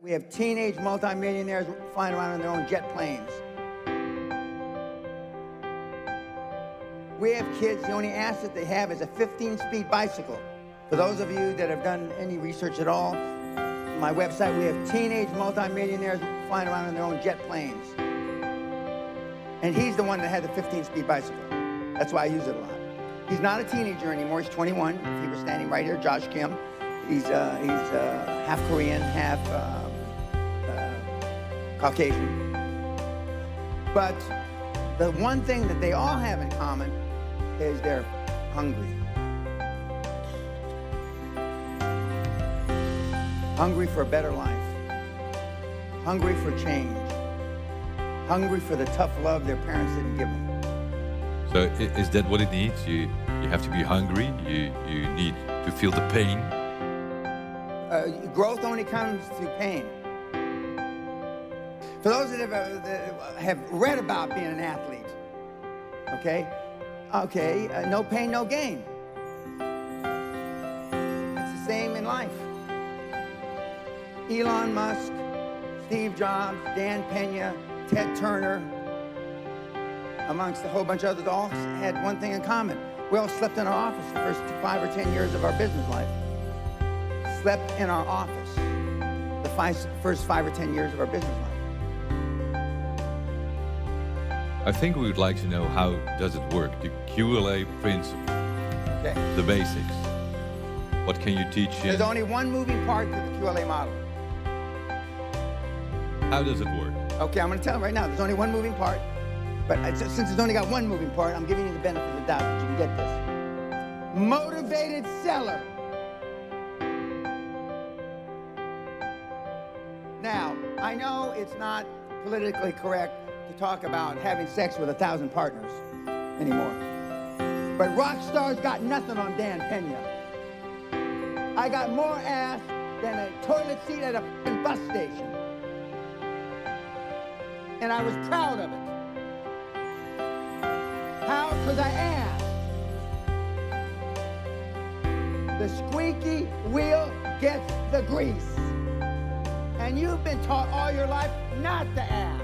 We have teenage multimillionaires flying around in their own jet planes. We have kids, the only asset they have is a 15-speed bicycle. For those of you that have done any research at all, on my website, we have teenage multimillionaires flying around in their own jet planes. And he's the one that had the 15-speed bicycle. That's why I use it a lot. He's not a teenager anymore. He's 21. If he were standing right here, Josh Kim. He's half Korean, half Caucasian. But the one thing that they all have in common is they're hungry. Hungry for a better life. Hungry for change. Hungry for the tough love their parents didn't give them. So is that what it needs? You have to be hungry. You need to feel the pain. Growth only comes through pain. For those that have read about being an athlete, no pain, no gain. It's the same in life. Elon Musk, Steve Jobs, Dan Pena, Ted Turner, amongst a whole bunch of others, all had one thing in common. We all slept in our office the first 5 or 10 years of our business life. Slept in our office the first 5 or 10 years of our business life. I think we would like to know, how does it work? The QLA principle, the basics. What can you teach in? There's only one moving part to the QLA model. How does it work? Okay, I'm going to tell you right now. There's only one moving part. But since it's only got one moving part, I'm giving you the benefit of the doubt that you can get this. Motivated seller. Now, I know it's not politically correct to talk about having sex with 1,000 partners anymore. But rock stars got nothing on Dan Pena. I got more ass than a toilet seat at a bus station. And I was proud of it. How? Because I asked. The squeaky wheel gets the grease. And you've been taught all your life not to ask.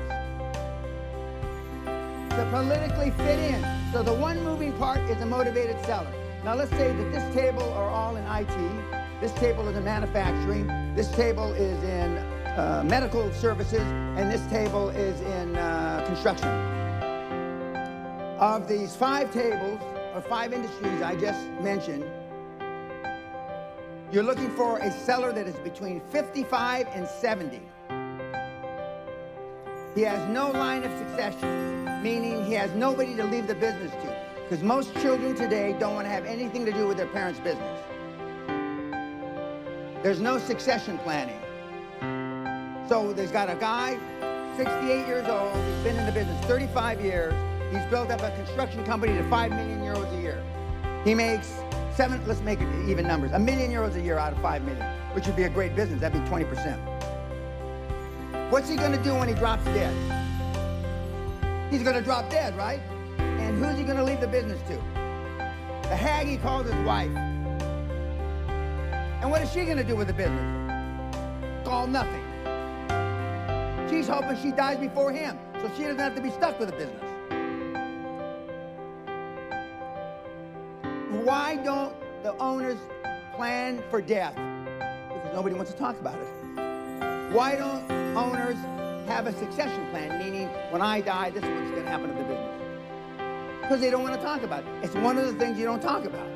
To politically fit in. So the one moving part is a motivated seller. Now let's say that this table are all in IT. This table is in manufacturing. This table is in medical services. And this table is in construction. Of these 5 tables, or 5 industries I just mentioned, you're looking for a seller that is between 55 and 70. He has no line of succession, meaning he has nobody to leave the business to. Because most children today don't want to have anything to do with their parents' business. There's no succession planning. So there's got a guy, 68 years old, he's been in the business 35 years, he's built up a construction company to 5 million euros a year. He makes let's make it even numbers, €1 million a year out of 5 million, which would be a great business. That'd be 20%. What's he gonna do when he drops dead? He's gonna drop dead, right? And who's he gonna leave the business to? The hag he calls his wife. And what is she gonna do with the business? All nothing. She's hoping she dies before him, so she doesn't have to be stuck with the business. Why don't the owners plan for death? Because nobody wants to talk about it. Why don't owners have a succession plan, meaning when I die, this is what's going to happen to the business? Because they don't want to talk about it. It's one of the things you don't talk about.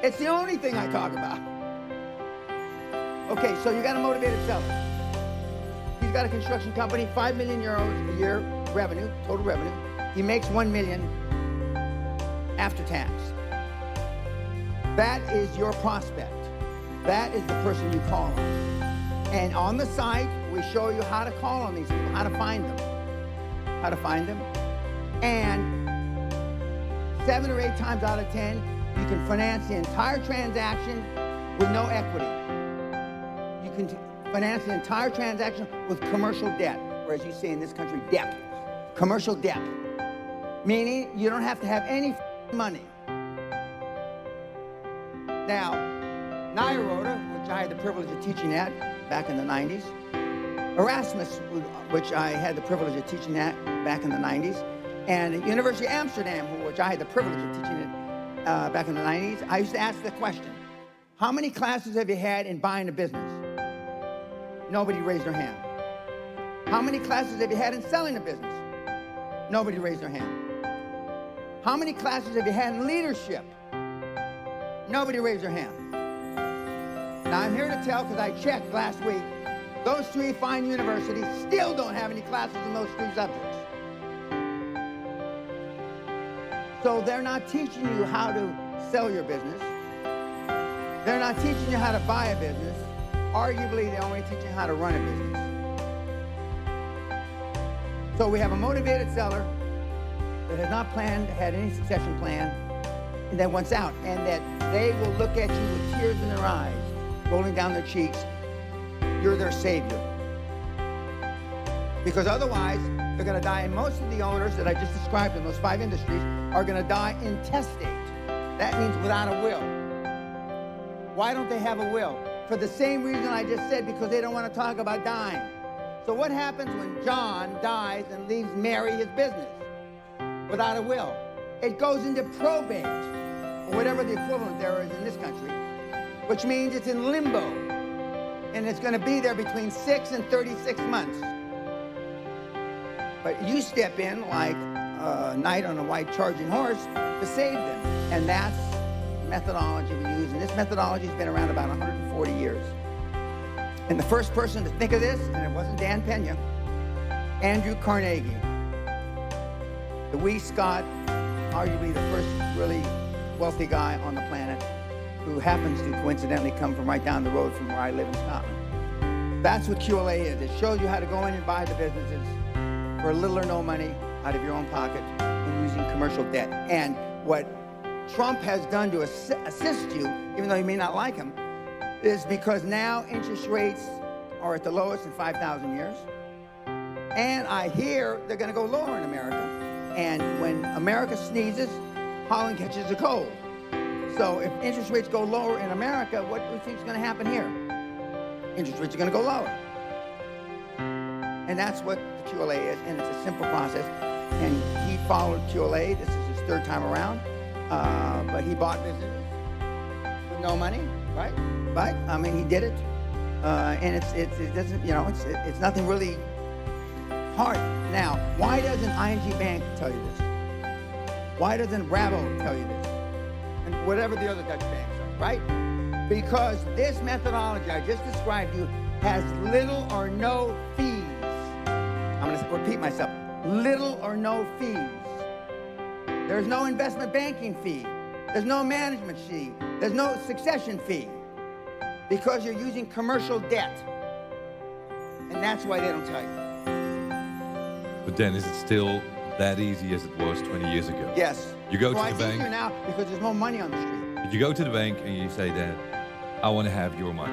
It's the only thing I talk about. Okay, so you got a motivated seller. He's got a construction company, 5 million euros a year revenue, total revenue. He makes 1 million after tax. That is your prospect. That is the person you call on. And on the site, we show you how to call on these people, how to find them. How to find them. And 7 or 8 times out of 10, you can finance the entire transaction with no equity. You can finance the entire transaction with commercial debt, or as you say in this country, debt. Commercial debt. Meaning you don't have to have any money. Now, Nairoda, which I had the privilege of teaching at, back in the 90s. Erasmus, which I had the privilege of teaching that back in the 90s. And at University of Amsterdam, which I had the privilege of teaching it back in the 90s, I used to ask the question, how many classes have you had in buying a business? Nobody raised their hand. How many classes have you had in selling a business? Nobody raised their hand. How many classes have you had in leadership? Nobody raised their hand. Now I'm here to tell, because I checked last week, those three fine universities still don't have any classes in those three subjects. So they're not teaching you how to sell your business. They're not teaching you how to buy a business. Arguably, they only teach you how to run a business. So we have a motivated seller that has not had any succession plan, and that wants out, and that they will look at you with tears in their eyes, rolling down their cheeks. You're their savior. Because otherwise, they're going to die, and most of the owners that I just described in those 5 industries are going to die intestate. That means without a will. Why don't they have a will? For the same reason I just said, because they don't want to talk about dying. So what happens when John dies and leaves Mary his business? Without a will. It goes into probate, or whatever the equivalent there is in this country, which means it's in limbo. And it's going to be there between 6 and 36 months. But you step in like a knight on a white charging horse to save them. And that's the methodology we use. And this methodology has been around about 140 years. And the first person to think of this, and it wasn't Dan Pena, Andrew Carnegie, the wee Scot, arguably the first really wealthy guy on the planet, who happens to coincidentally come from right down the road from where I live in Scotland. That's what QLA is. It shows you how to go in and buy the businesses for little or no money out of your own pocket and using commercial debt. And what Trump has done to assist you, even though you may not like him, is because now interest rates are at the lowest in 5,000 years. And I hear they're going to go lower in America. And when America sneezes, Holland catches a cold. So if interest rates go lower in America, what do you think is going to happen here? Interest rates are going to go lower. And that's what the QLA is, and it's a simple process. And he followed QLA. This is his 3rd time around. But he bought businesses with no money, right? But I mean, he did it. And it doesn't, you know, it's nothing really hard. Now, why doesn't ING Bank tell you this? Why doesn't Rabo tell you this? And whatever the other Dutch banks are, right? Because this methodology I just described to you has little or no fees. I'm going to repeat myself. Little or no fees. There's no investment banking fee. There's no management fee. There's no succession fee. Because you're using commercial debt. And that's why they don't tell you. But then, is it still that easy as it was 20 years ago? Yes. You go to the it's bank. easier now because there's no money on the street. But you go to the bank and you say, Dad, I want to have your money.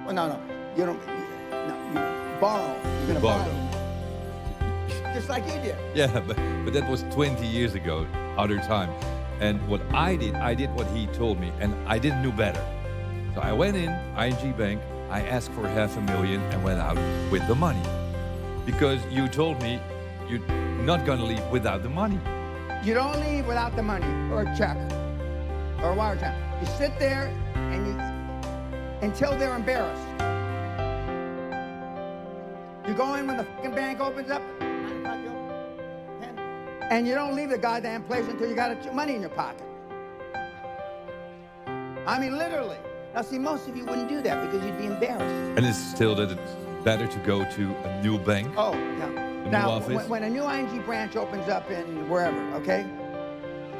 Well, no. You don't. You borrow. You're going to borrow. Just like you did. Yeah, but that was 20 years ago, other time. And what I did what he told me, and I didn't know better. So I went in, ING Bank, I asked for $500,000 and went out with the money. Because you told me you're not going to leave without the money. You don't leave without the money, or a check, or a wire check. You sit there and until they're embarrassed. You go in when the fucking bank opens up, and you don't leave the goddamn place until you got money in your pocket. I mean, literally. Now, see, most of you wouldn't do that because you'd be embarrassed. And it's still that it's better to go to a new bank? Oh, yeah. Now, when a new ING branch opens up in wherever, okay,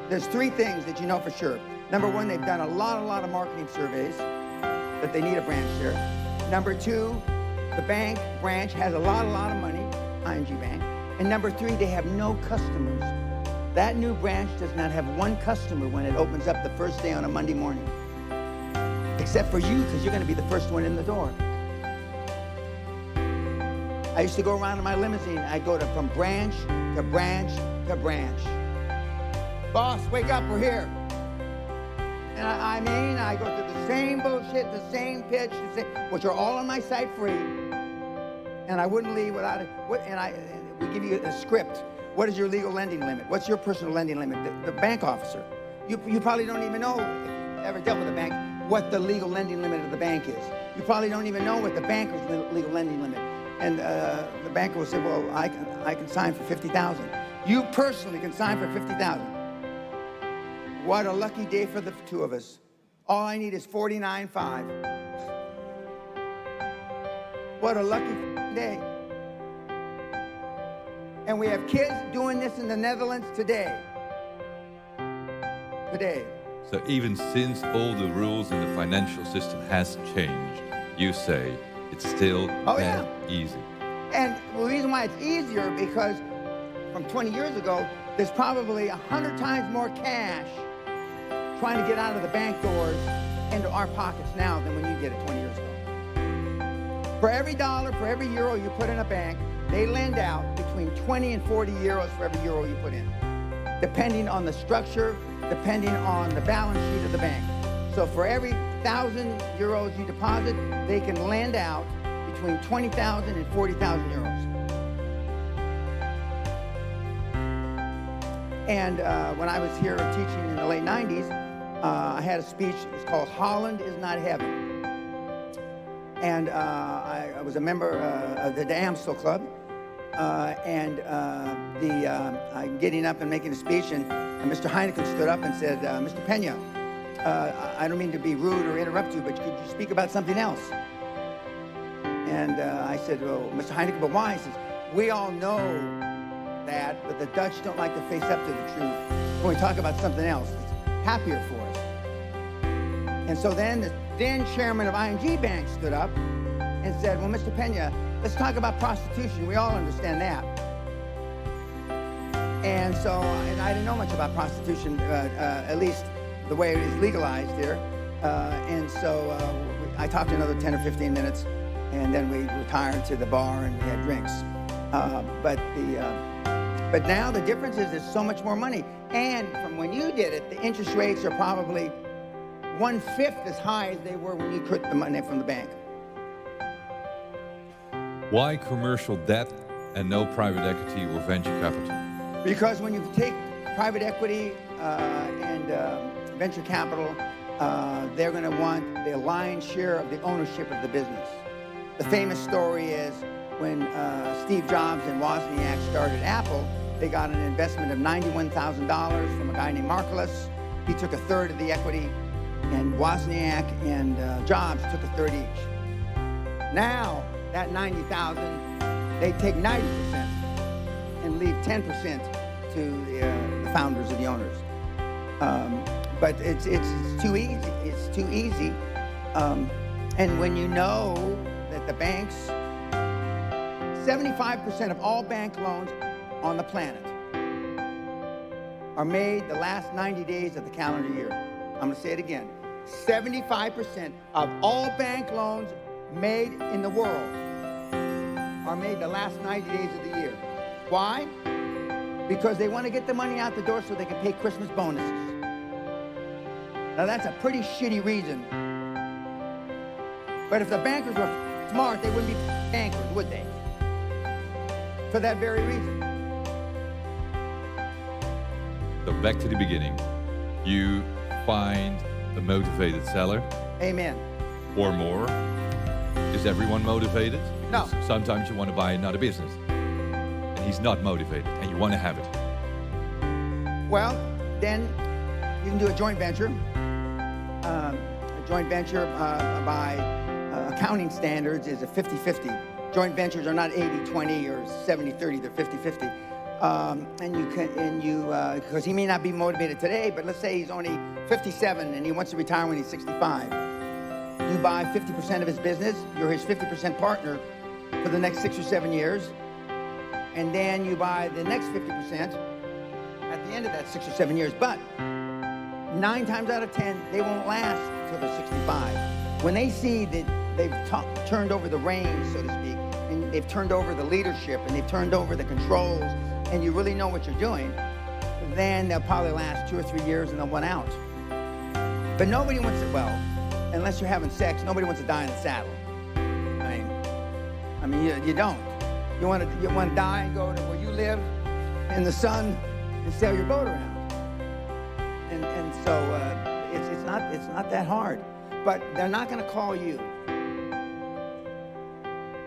there's 3 things that you know for sure. Number 1, they've done a lot of marketing surveys that they need a branch there. Number 2, the bank branch has a lot of money, ING Bank. And number 3, they have no customers. That new branch does not have 1 customer when it opens up the first day on a Monday morning. Except for you, because you're going to be the first one in the door. I used to go around in my limousine. I'd go from branch to branch to branch. Boss, wake up, we're here. And I go through the same bullshit, the same pitch, which are all on my site free. And I wouldn't leave without it. We give you a script. What is your legal lending limit? What's your personal lending limit? The bank officer. You probably don't even know, if you've ever dealt with a bank, what the legal lending limit of the bank is. You probably don't even know what the banker's legal lending limit. And the banker will say, well, I can sign for $50,000. You personally can sign for $50,000. What a lucky day for the two of us. All I need is $49,500. What a lucky day. And we have kids doing this in the Netherlands today. So even since all the rules in the financial system has changed, you say it's still that easy. And the reason why it's easier, because from 20 years ago, there's probably 100 times more cash trying to get out of the bank doors into our pockets now than when you did it 20 years ago. For every dollar, for every euro you put in a bank, they lend out between 20 and 40 euros for every euro you put in, depending on the structure, depending on the balance sheet of the bank. So for every 1,000 euros you deposit, they can lend out between 20,000 and 40,000 euros. And when I was here teaching in the late 90s, I had a speech. It's called Holland is Not Heaven. And I was a member of the Amstel Club. I'm getting up and making a speech, and Mr. Heineken stood up and said, Mr. Pena, I don't mean to be rude or interrupt you, but could you speak about something else? And I said, well, Mr. Heineken, but why? He says, we all know that, but the Dutch don't like to face up to the truth. When we talk about something else, it's happier for us. And so then the then chairman of ING Bank stood up and said, well, Mr. Pena, let's talk about prostitution. We all understand that. And so, and I didn't know much about prostitution, at least the way it is legalized here. And so I talked another 10 or 15 minutes, and then we retired to the bar and we had drinks. But now the difference is there's so much more money. And from when you did it, the interest rates are probably 1/5 as high as they were when you took the money from the bank. Why commercial debt and no private equity or venture capital? Because when you take private equity and venture capital, they're going to want the lion's share of the ownership of the business. The famous story is when Steve Jobs and Wozniak started Apple, they got an investment of $91,000 from a guy named Marcellus. He took a third of the equity, and Wozniak and Jobs took a third each. Now, that $90,000, they take 90% and leave 10% to the founders or the owners. But it's too easy. It's too easy. And when you know that the banks, 75% of all bank loans on the planet are made the last 90 days of the calendar year. I'm going to say it again. 75% of all bank loans made in the world are made the last 90 days of the year. Why? Because they want to get the money out the door so they can pay Christmas bonuses. Now that's a pretty shitty reason. But if the bankers were smart, they wouldn't be bankers, would they? For that very reason. So back to the beginning. You find a motivated seller. Amen. Or more. Is everyone motivated? No. Because sometimes you want to buy another business. And he's not motivated, and you want to have it. Well, then you can do a joint venture. A joint venture by accounting standards is a 50-50. Joint ventures are not 80-20 or 70-30, they're 50-50. Because he may not be motivated today, but let's say he's only 57 and he wants to retire when he's 65. You buy 50% of his business, you're his 50% partner for the next 6 or 7 years, and then you buy the next 50% at the end of that 6 or 7 years. But 9 times out of 10, they won't last until they're 65. When they see that they've turned over the reins, so to speak, and they've turned over the leadership, and they've turned over the controls, and you really know what you're doing, then they'll probably last 2 or 3 years and they'll want out. But nobody wants it well. unless you're having sex, nobody wants to die in the saddle. I mean, you don't. You want to die and go to where you live in the sun and sail your boat around. And so it's not that hard. But they're not going to call you.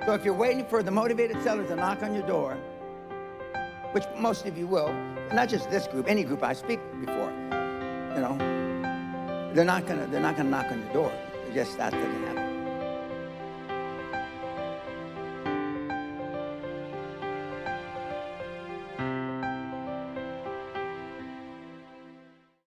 So if you're waiting for the motivated seller to knock on your door, which most of you will, not just this group, any group I speak before, you know, they're not gonna knock on your door. That's not gonna happen.